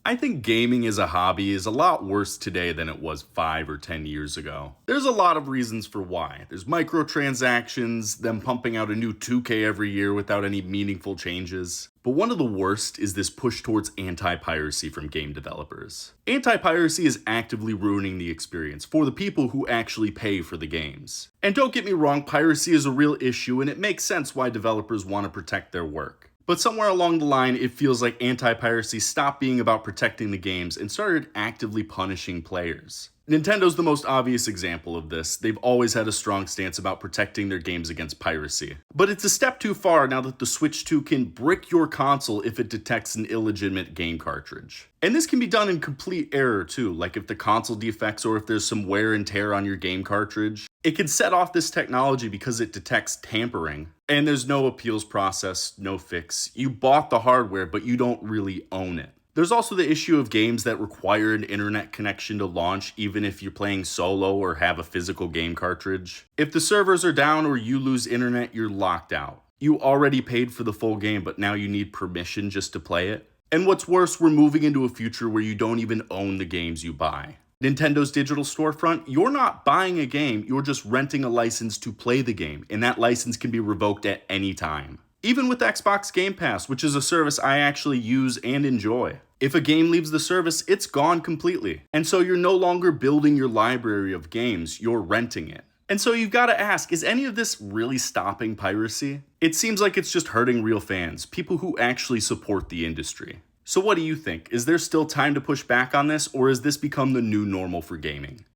I think gaming as a hobby is a lot worse today than it was 5 or 10 years ago. There's a lot of reasons for why. There's microtransactions, them pumping out a new 2K every year without any meaningful changes. But one of the worst is this push towards anti-piracy from game developers. Anti-piracy is actively ruining the experience for the people who actually pay for the games. And don't get me wrong, piracy is a real issue and it makes sense why developers want to protect their work. But somewhere along the line, it feels like anti-piracy stopped being about protecting the games and started actively punishing players. Nintendo's the most obvious example of this. They've always had a strong stance about protecting their games against piracy. But it's a step too far now that the Switch 2 can brick your console if it detects an illegitimate game cartridge. And this can be done in complete error too, like if the console defects or if there's some wear and tear on your game cartridge. It can set off this technology because it detects tampering. And there's no appeals process, no fix. You bought the hardware, but you don't really own it. There's also the issue of games that require an internet connection to launch, even if you're playing solo or have a physical game cartridge. If the servers are down or you lose internet, you're locked out. You already paid for the full game, but now you need permission just to play it. And what's worse, we're moving into a future where you don't even own the games you buy. Nintendo's digital storefront, you're not buying a game, you're just renting a license to play the game, and that license can be revoked at any time. Even with Xbox Game Pass, which is a service I actually use and enjoy. If a game leaves the service, it's gone completely. And so you're no longer building your library of games, you're renting it. And so you've got to ask, is any of this really stopping piracy? It seems like it's just hurting real fans, people who actually support the industry. So what do you think? Is there still time to push back on this, or has this become the new normal for gaming?